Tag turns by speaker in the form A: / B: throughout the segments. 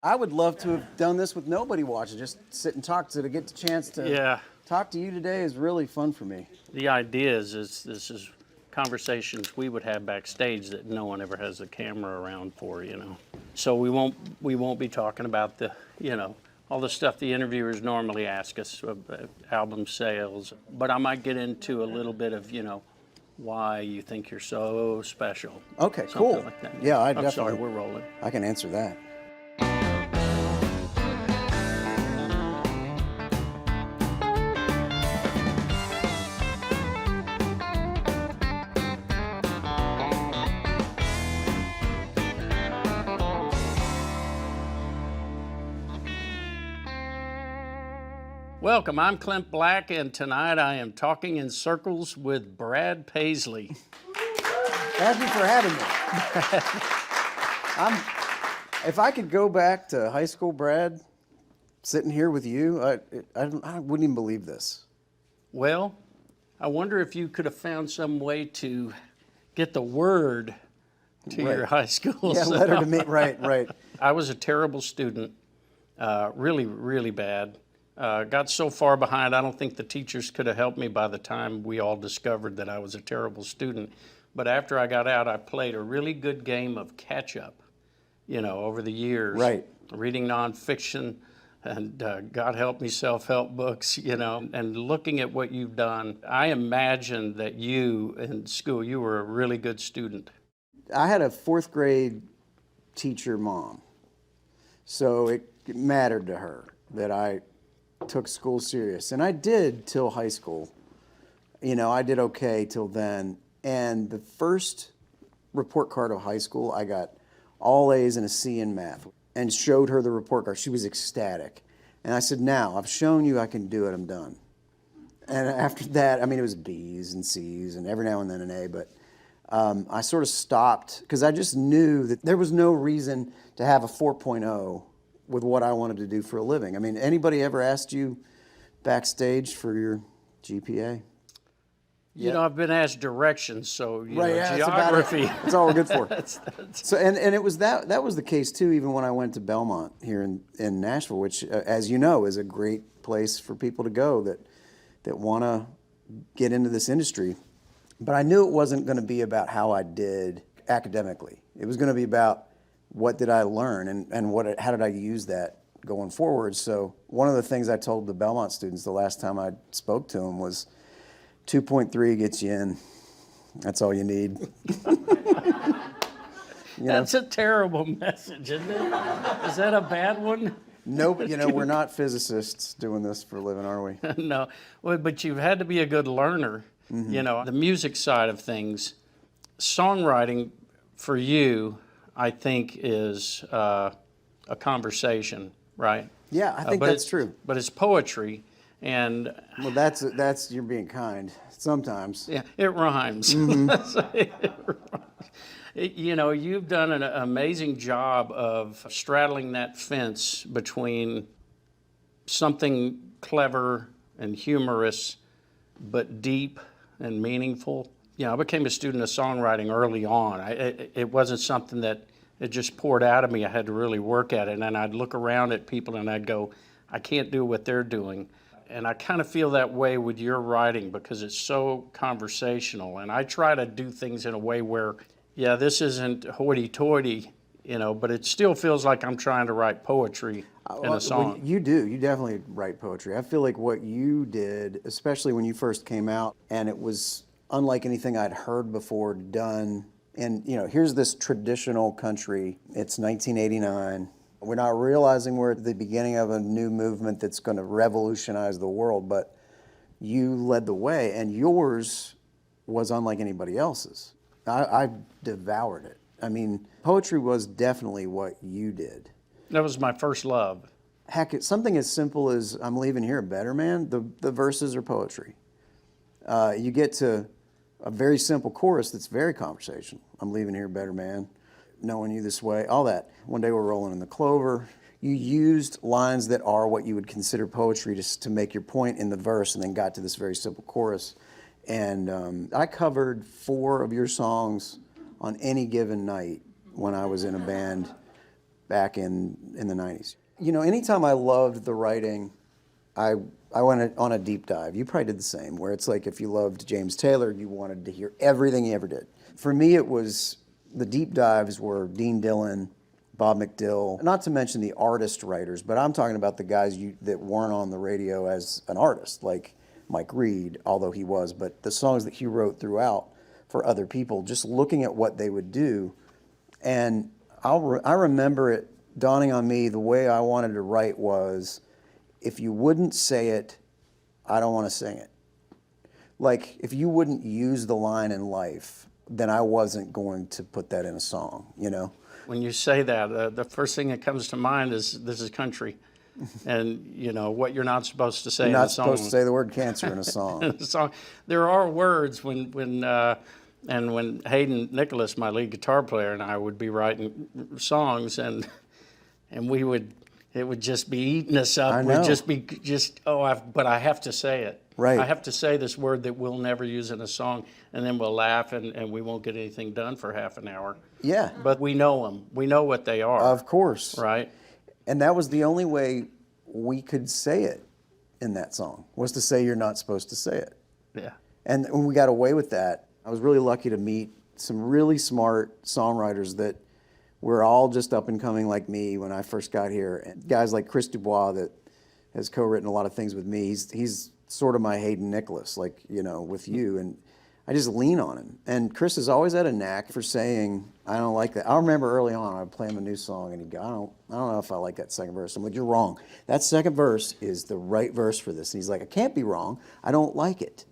A: I would love to have done this with nobody watching, just sit and talk. So to get the chance to
B: Yeah,
A: talk to you today is really fun for me.
B: the idea is this is conversations we would have backstage that no one ever has a camera around for, So we won't be talking about all the stuff the interviewers normally ask us about album sales, but I might get into a little bit of, why you think you're so special.
A: Okay,
B: Something
A: cool.
B: like that.
A: Yeah, I
B: I'm
A: definitely.
B: sorry, we're rolling.
A: I can answer that.
B: Welcome, I'm Clint Black, and tonight I am talking in circles with Brad Paisley.
A: Thank you for having me. If I could go back to high school, Brad, sitting here with you, I wouldn't even believe this.
B: Well, I wonder if you could have found some way to get the word to your high school.
A: Yeah, letter to me. Right.
B: I was a terrible student, really, really bad. Got so far behind, I don't think the teachers could have helped me by the time we all discovered that I was a terrible student. But after I got out, I played a really good game of catch-up, over the years.
A: Right.
B: Reading nonfiction and God help me, self-help books, and looking at what you've done. I imagine that you, in school, you were a really good student.
A: I had a fourth grade teacher mom, so it mattered to her that I took school serious. And I did till high school. I did okay till then. And the first report card of high school, I got all A's and a C in math and showed her the report card. She was ecstatic. And I said, now, I've shown you I can do it, I'm done. And after that, it was B's and C's and every now and then an A, but I sort of stopped because I just knew that there was no reason to have a 4.0 with what I wanted to do for a living. Anybody ever asked you backstage for your GPA?
B: I've been asked directions, so
A: Yeah,
B: geography.
A: That's all we're good for. So, and it was that was the case too. Even when I went to Belmont here in Nashville, which, as you know, is a great place for people to go that want to get into this industry. But I knew it wasn't going to be about how I did academically. It was going to be about what did I learn and how did I use that going forward. So one of the things I told the Belmont students the last time I spoke to them was 2.3 gets you in. That's all you need.
B: That's a terrible message, isn't it? Is that a bad one?
A: Nope. We're not physicists doing this for a living, are we?
B: No. Well, but you've had to be a good learner. Mm-hmm. The music side of things, songwriting for you, I think, is a conversation, right?
A: Yeah, I think that's true.
B: But it's poetry, and
A: well, that's you're being kind. Sometimes.
B: Yeah, it rhymes. Mm-hmm. It rhymes. You've done an amazing job of straddling that fence between something clever and humorous, but deep and meaningful. I became a student of songwriting early on. It wasn't something that it just poured out of me. I had to really work at it. And I'd look around at people and I'd go, I can't do what they're doing. And I kind of feel that way with your writing because it's so conversational. And I try to do things in a way where, this isn't hoity-toity, but it still feels like I'm trying to write poetry in a song.
A: Well, you do. You definitely write poetry. I feel like what you did, especially when you first came out, and it was unlike anything I'd heard before done. And, here's this traditional country. It's 1989. We're not realizing we're at the beginning of a new movement that's going to revolutionize the world, but you led the way, and yours was unlike anybody else's. I devoured it. Poetry was definitely what you did.
B: That was my first love.
A: Heck, it's something as simple as I'm leaving here a better man. The verses are poetry. You get to a very simple chorus that's very conversational. I'm leaving here a better man, knowing you this way, all that. One day we're rolling in the clover. You used lines that are what you would consider poetry just to make your point in the verse and then got to this very simple chorus. And I covered 4 of your songs on any given night when I was in a band back in the 90s. You know, anytime I loved the writing, I went on a deep dive. You probably did the same, where it's like if you loved James Taylor, you wanted to hear everything he ever did. For me, it was the deep dives were Dean Dillon, Bob McDill, not to mention the artist writers, but I'm talking about the guys that weren't on the radio as an artist, like Mike Reed, although he was, but the songs that he wrote throughout for other people, just looking at what they would do. And I remember it dawning on me, the way I wanted to write was, if you wouldn't say it, I don't want to sing it. Like, if you wouldn't use the line in life, then I wasn't going to put that in a song, you know?
B: When you say that, the first thing that comes to mind is this is country. And, you know, what you're not supposed to say
A: You're
B: in a
A: not
B: song.
A: supposed to say the word cancer in a song.
B: In a song. There are words when Hayden Nicholas, my lead guitar player, and I would be writing songs, and it would just be eating us up.
A: I know.
B: We'd just be but I have to say it.
A: Right.
B: I have to say this word that we'll never use in a song, and then we'll laugh, and we won't get anything done for half an hour.
A: Yeah.
B: But we know them. We know what they are.
A: Of course.
B: Right?
A: And that was the only way we could say it in that song, was to say you're not supposed to say it.
B: Yeah.
A: And when we got away with that, I was really lucky to meet some really smart songwriters that were all just up and coming like me when I first got here. And guys like Chris Dubois that has co-written a lot of things with me. He's sort of my Hayden Nicholas, like, you know, with you. And I just lean on him. And Chris has always had a knack for saying, I don't like that. I remember early on, I'd play him a new song and he'd go, I don't know if I like that second verse. I'm like, you're wrong. That second verse is the right verse for this. And he's like, I can't be wrong. I don't like it.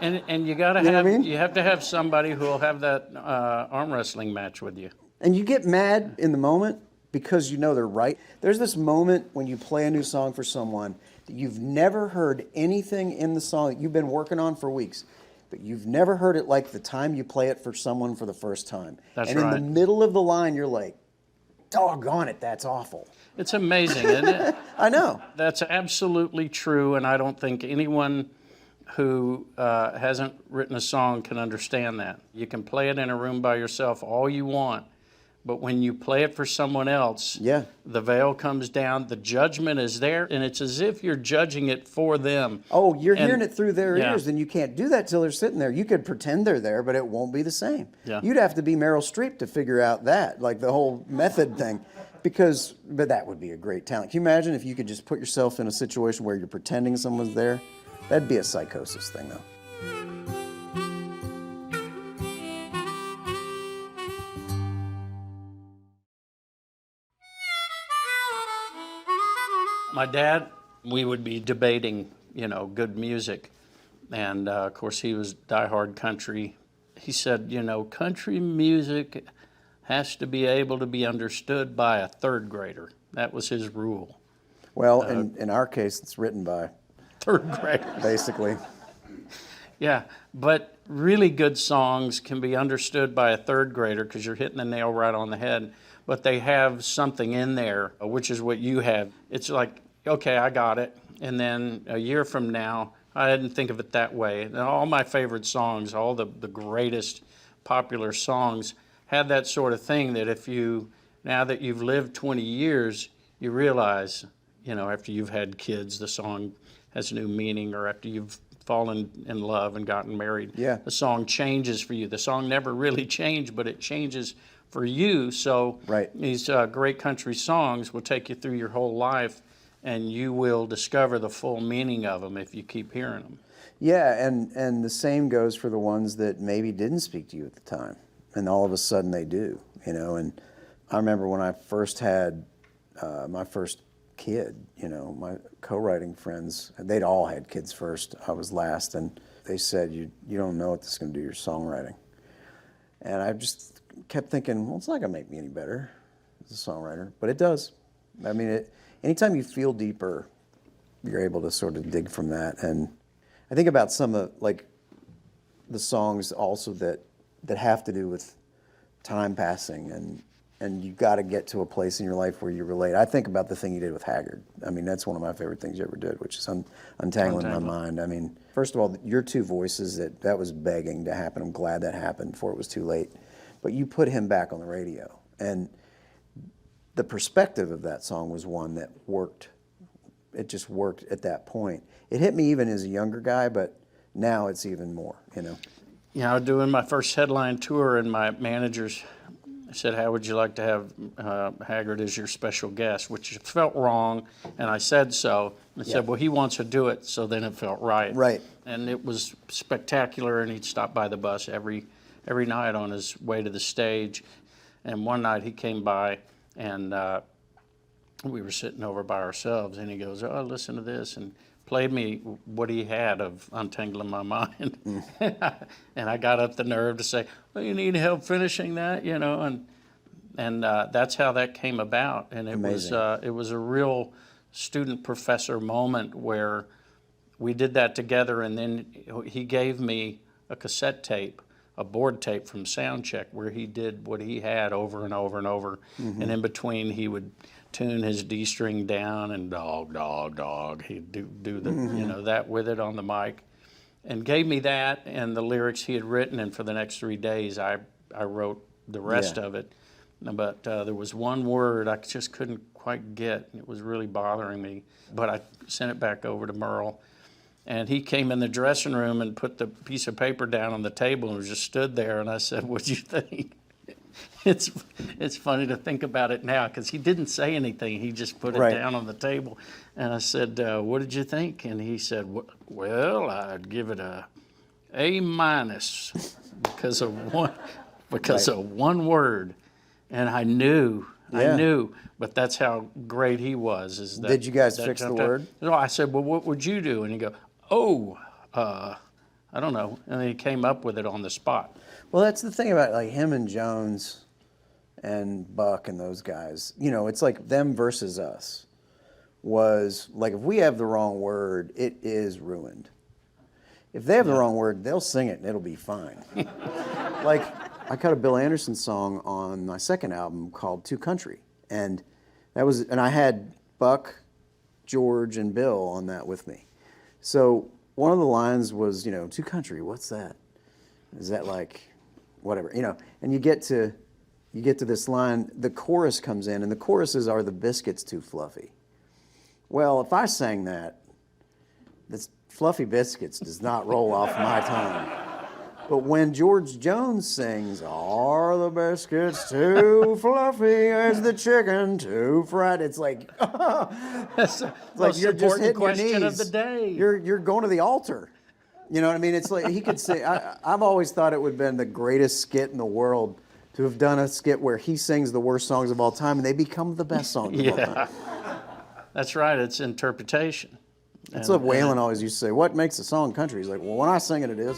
B: And you got to
A: You know
B: have
A: what I mean?
B: you have to have somebody who will have that arm wrestling match with you.
A: And you get mad in the moment because you know they're right. There's this moment when you play a new song for someone that you've never heard anything in the song that you've been working on for weeks, but you've never heard it like the time you play it for someone for the first time.
B: That's
A: and
B: right.
A: in the middle of the line, you're like, doggone it, that's awful.
B: It's amazing, isn't it?
A: I know.
B: That's absolutely true, and I don't think anyone who hasn't written a song can understand that. You can play it in a room by yourself all you want, but when you play it for someone else,
A: Yeah.
B: the veil comes down, the judgment is there, and it's as if you're judging it for them.
A: Oh, you're
B: And-
A: hearing it through their
B: yeah.
A: ears, and you can't do that till they're sitting there. You could pretend they're there, but it won't be the same.
B: Yeah.
A: You'd have to be Meryl Streep to figure out that, like the whole method thing. But that would be a great talent. Can you imagine if you could just put yourself in a situation where you're pretending someone's there? That'd be a psychosis thing, though.
B: My dad, we would be debating, you know, good music. And of course, he was diehard country. He said, you know, country music has to be able to be understood by a third grader. That was his rule.
A: Well, in our case, it's written by,
B: Third grader.
A: basically.
B: Yeah, but really good songs can be understood by a third grader because you're hitting the nail right on the head. But they have something in there, which is what you have. It's like, okay, I got it. And then a year from now, I didn't think of it that way. And all my favorite songs, all the greatest popular songs, have that sort of thing that if you, now that you've lived 20 years, you realize, you know, after you've had kids, the song has new meaning, or after you've fallen in love and gotten married,
A: Yeah.
B: the song changes for you. The song never really changed, but it changes for you. So
A: Right.
B: these great country songs will take you through your whole life, and you will discover the full meaning of them if you keep hearing them.
A: Yeah, and the same goes for the ones that maybe didn't speak to you at the time, and all of a sudden they do, you know. And I remember when I first had my first kid, you know, my co-writing friends, they'd all had kids first. I was last, and they said, you don't know what this is going to do to your songwriting. And I just kept thinking, well, it's not going to make me any better as a songwriter, but it does. I mean, anytime you feel deeper, you're able to sort of dig from that. And I think about some of, like, the songs also that have to do with time passing, and you've got to get to a place in your life where you relate. I think about the thing you did with Haggard. I mean, that's one of my favorite things you ever did, which is Untangling My Mind. I mean, first of all, your two voices, that was begging to happen. I'm glad that happened before it was too late. But you put him back on the radio. And the perspective of that song was one that worked. It just worked at that point. It hit me even as a younger guy, but now it's even more, you know.
B: You know, doing my first headline tour, and my managers said, "How would you like to have Haggard as your special guest?" Which felt wrong, and I said so. And said, "Well, he wants to do it," so then it felt right.
A: Right.
B: And it was spectacular, and he'd stop by the bus every night on his way to the stage. And one night he came by, and we were sitting over by ourselves, and he goes, "Oh, listen to this," and played me what he had of Untangling My Mind. And I got up the nerve to say, "Well, you need help finishing that," you know, and that's how that came about. And it was a real student-professor moment where we did that together, and then he gave me a cassette tape, a board tape from Soundcheck, where he did what he had over and over and over. And in between, he would tune his D string down and dog, dog, dog. He'd do the you know, that with it on the mic, and gave me that and the lyrics he had written. And for the next 3 days, I wrote the rest of it. But there was one word I just couldn't quite get. It was really bothering me. But I sent it back over to Merle, and he came in the dressing room and put the piece of paper down on the table and just stood there. And I said, "What'd you think?" It's funny to think about it now, because he didn't say anything. He just put it down on the table. And I said, "What did you think?" And he said, "Well, I'd give it a A- because of one word." And I knew, but that's how great he was. Is that,
A: Did you guys fix the word?
B: No, I said, "Well, what would you do?" And he go, "Oh, I don't know." And then he came up with it on the spot.
A: Well, that's the thing about like him and Jones and Buck and those guys. You know, it's like them versus us. Was like, if we have the wrong word, it is ruined. If they have the wrong word, they'll sing it and it'll be fine. Like, I cut a Bill Anderson song on my second album called "Two Country," and I had Buck, George, and Bill on that with me. So one of the lines was, you know, "Two Country, what's that? Is that like whatever?" You know, and you get to this line, the chorus comes in, and the choruses are "The biscuit's too fluffy." Well, if I sang that, this "fluffy biscuits" does not roll off my tongue. But when George Jones sings, "Are the biscuits too fluffy? Is the chicken too fried?" It's like,
B: That's the
A: like
B: most
A: you're just
B: important
A: hitting your
B: question of
A: knees.
B: the day.
A: You're going to the altar. You know what I mean? It's like he could say. I've always thought it would have been the greatest skit in the world to have done a skit where he sings the worst songs of all time and they become the best songs of all time.
B: That's right. It's interpretation.
A: That's what Waylon always used to say. "What makes a song country?" He's like, "Well, when I sing it, it is."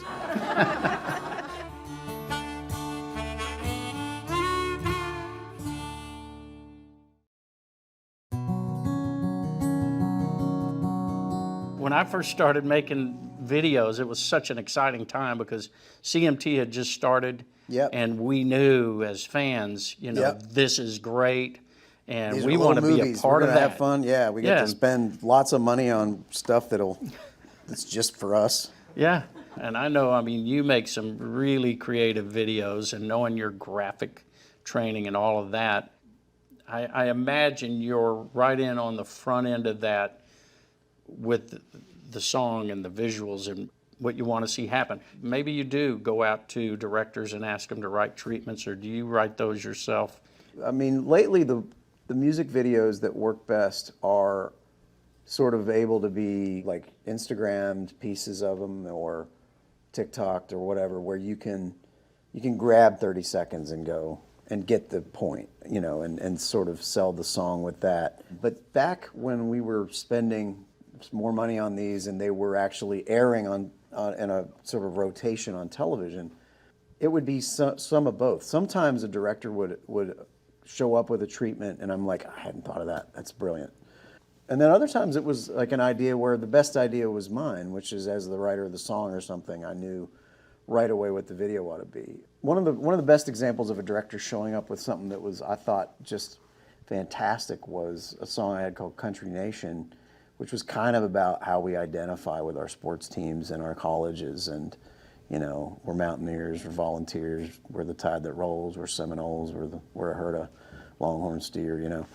B: When I first started making videos, it was such an exciting time because CMT had just started, and we knew as fans, you know, this is great, and
A: These
B: we
A: are
B: want to
A: little
B: be a
A: movies.
B: part
A: We're
B: of
A: gonna
B: that.
A: have fun. Yeah, we get to spend lots of money on stuff that's just for us.
B: Yeah, and I know, I mean, you make some really creative videos, and knowing your graphic training and all of that, I imagine you're right in on the front end of that with the song and the visuals and what you want to see happen. Maybe you do go out to directors and ask them to write treatments, or do you write those yourself?
A: I mean, lately the music videos that work best are sort of able to be like Instagrammed pieces of them or TikToked or whatever, where you can grab 30 seconds and go and get the point, you know, and sort of sell the song with that. But back when we were spending more money on these and they were actually airing on in a sort of rotation on television, it would be some of both. Sometimes a director would show up with a treatment and I'm like, "I hadn't thought of that. That's brilliant." And then other times it was like an idea where the best idea was mine, which is as the writer of the song or something, I knew right away what the video ought to be. One of the best examples of a director showing up with something that was, I thought, just fantastic was a song I had called "Country Nation," which was kind of about how we identify with our sports teams and our colleges, and you know, we're Mountaineers, we're Volunteers, we're the Tide that rolls, we're Seminoles, we're a herd of longhorn steer, you know.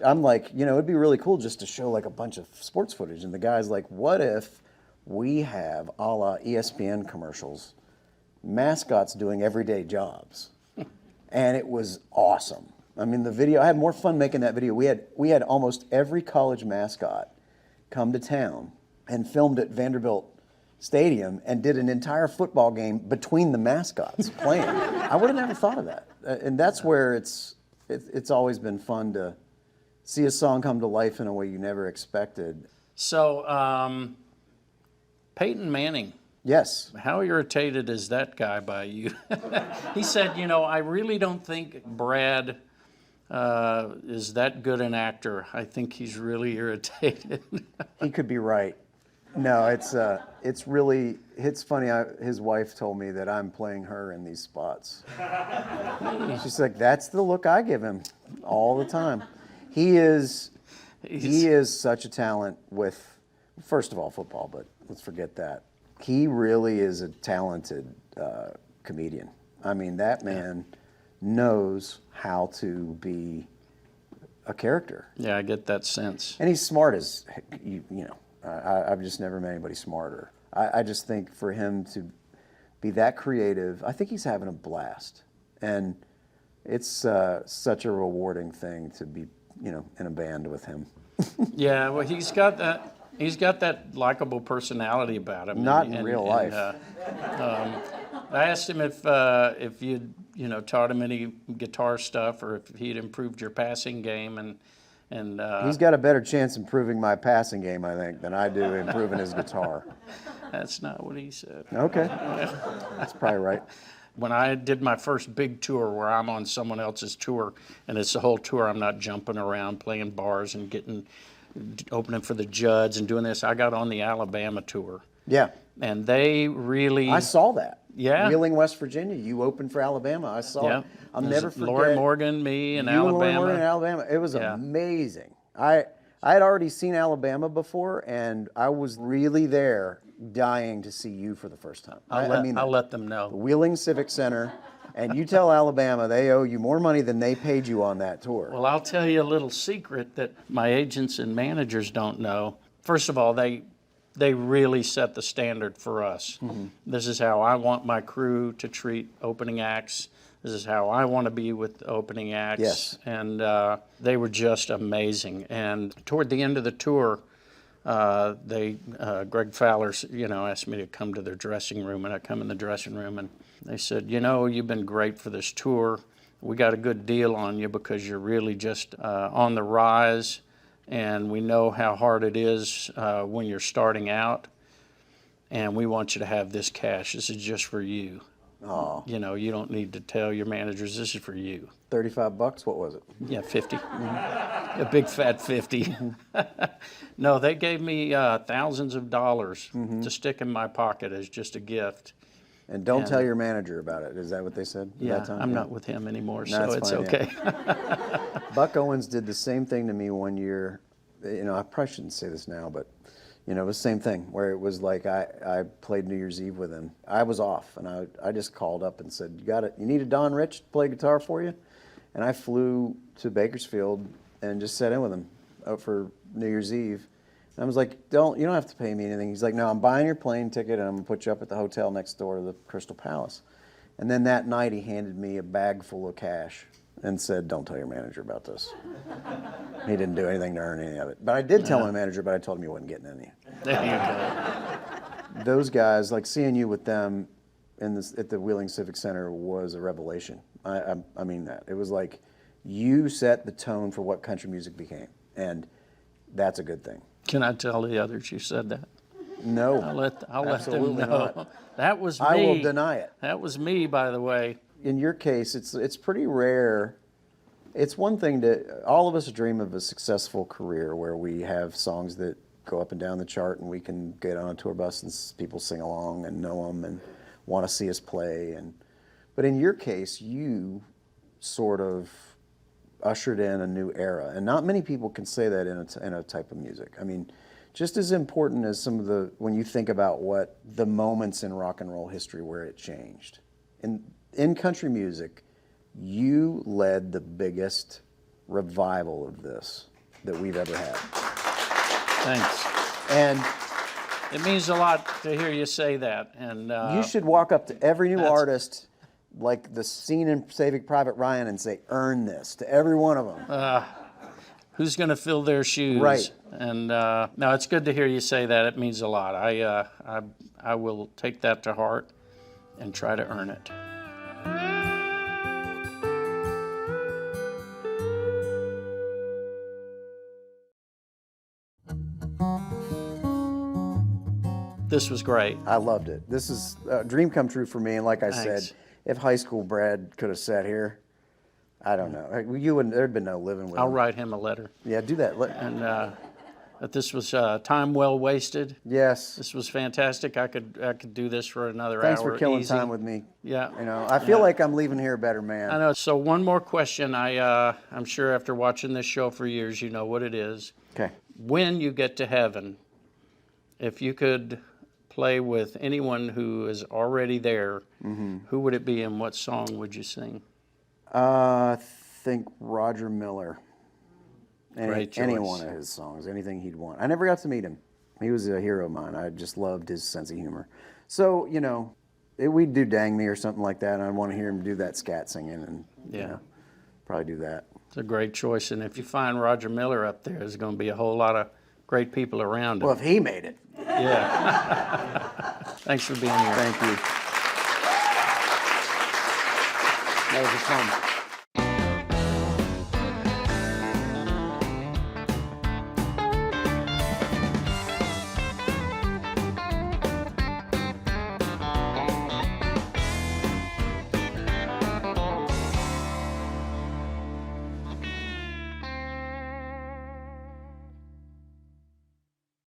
A: I'm like, you know, it'd be really cool just to show like a bunch of sports footage. And the guy's like, what if we have a la ESPN commercials, mascots doing everyday jobs? And it was awesome. I mean, the video, I had more fun making that video. We had almost every college mascot come to town and filmed at Vanderbilt Stadium and did an entire football game between the mascots playing. I would have never thought of that. And that's where it's always been fun to see a song come to life in a way you never expected.
B: So, Peyton Manning,
A: Yes.
B: how irritated is that guy by you? He said, you know, I really don't think Brad is that good an actor. I think he's really irritated.
A: He could be right. No, it's really, it's funny. His wife told me that I'm playing her in these spots. She's like, that's the look I give him all the time. He is such a talent with, first of all, football, but let's forget that. He really is a talented comedian. I mean, that man knows how to be a character.
B: Yeah, I get that sense.
A: And he's smart as, you know, I've just never met anybody smarter. I just think for him to be that creative, I think he's having a blast. And it's such a rewarding thing to be, you know, in a band with him.
B: Yeah, well, he's got that likable personality about him.
A: Not in real life.
B: I asked him if you'd, you know, taught him any guitar stuff or if he'd improved your passing game, and
A: he's got a better chance improving my passing game, I think, than I do improving his guitar.
B: That's not what he said.
A: Okay, that's probably right.
B: When I did my first big tour where I'm on someone else's tour, and it's the whole tour, I'm not jumping around playing bars and opening for the Judds and doing this. I got on the Alabama tour.
A: Yeah.
B: And they really...
A: I saw that.
B: Yeah.
A: Wheeling, West Virginia. You opened for Alabama. I saw it. I'll never forget.
B: Lori Morgan, me, and
A: you
B: Alabama.
A: And Lori Morgan in Alabama. It was amazing. I had already seen Alabama before, and I was really there dying to see you for the first time.
B: I'll let them know.
A: The Wheeling Civic Center, and you tell Alabama they owe you more money than they paid you on that tour.
B: Well, I'll tell you a little secret that my agents and managers don't know. First of all, they really set the standard for us. Mm-hmm. This is how I want my crew to treat opening acts. This is how I want to be with opening acts.
A: Yes.
B: And they were just amazing. And toward the end of the tour, Greg Fowler, you know, asked me to come to their dressing room, and I come in the dressing room, and they said, you know, you've been great for this tour. We got a good deal on you because you're really just on the rise, and we know how hard it is when you're starting out, and we want you to have this cash. This is just for you.
A: Oh.
B: You know, you don't need to tell your managers, this is for you.
A: $35, what was it?
B: Yeah, 50. A big fat 50. No, they gave me thousands of dollars to stick in my pocket as just a gift.
A: And don't tell your manager about it. Is that what they said at that time?
B: I'm not with him anymore,
A: No,
B: so it's
A: fine,
B: okay.
A: Yeah. Buck Owens did the same thing to me one year. You know, I probably shouldn't say this now, but you know, it was the same thing where it was like I played New Year's Eve with him. I was off, and I just called up and said, you need a Don Rich to play guitar for you? And I flew to Bakersfield and just sat in with him for New Year's Eve. And I was like, you don't have to pay me anything. He's like, no, I'm buying your plane ticket, and I'm going to put you up at the hotel next door to the Crystal Palace. And then that night he handed me a bag full of cash and said, don't tell your manager about this. He didn't do anything to earn any of it. But I did tell my manager, but I told him he wasn't getting any.
B: There you go.
A: Those guys, like seeing you with them at the Wheeling Civic Center was a revelation. I mean that. It was like you set the tone for what country music became, and that's a good thing.
B: Can I tell the others you said that?
A: No.
B: I'll let them
A: Absolutely
B: know.
A: not.
B: That was me.
A: I will deny it.
B: That was me, by the way.
A: In your case, it's pretty rare. It's one thing all of us dream of a successful career where we have songs that go up and down the chart and we can get on a tour bus and people sing along and know them and want to see us play. But in your case, you sort of ushered in a new era, and not many people can say that in a type of music. I mean, just as important as when you think about what the moments in rock and roll history where it changed. In country music, you led the biggest revival of this that we've ever had.
B: Thanks.
A: And
B: It means a lot to hear you say that. And
A: you should walk up to every new artist, like the scene in Saving Private Ryan, and say, earn this, to every one of them.
B: who's going to fill their shoes?
A: Right.
B: And no, it's good to hear you say that. It means a lot. I will take that to heart and try to earn it. This was great.
A: I loved it. This is a dream come true for me. And like I
B: Thanks.
A: said, if high school Brad could have sat here, I don't know. You wouldn't. There'd been no living with
B: I'll
A: him.
B: write him a letter.
A: Yeah, do that.
B: And that this was time well wasted.
A: Yes.
B: This was fantastic. I could do this for another
A: Thanks
B: hour.
A: for killing
B: easy.
A: time with me.
B: Yeah.
A: You know, I feel like I'm leaving here a better man.
B: I know. So one more question. I'm sure after watching this show for years, you know what it is.
A: Okay.
B: When you get to heaven, if you could play with anyone who is already there, who would it be and what song would you sing?
A: I think Roger Miller.
B: Great
A: Any
B: choice.
A: one of his songs, anything he'd want. I never got to meet him. He was a hero of mine. I just loved his sense of humor. So, you know, we'd do Dang Me or something like that, and I'd want to hear him do that scat singing, and you know, probably do that.
B: It's a great choice. And if you find Roger Miller up there, there's going to be a whole lot of great people around him.
A: Well, if he made it.
B: Yeah. Thanks for being here.
A: Thank you. That was fun.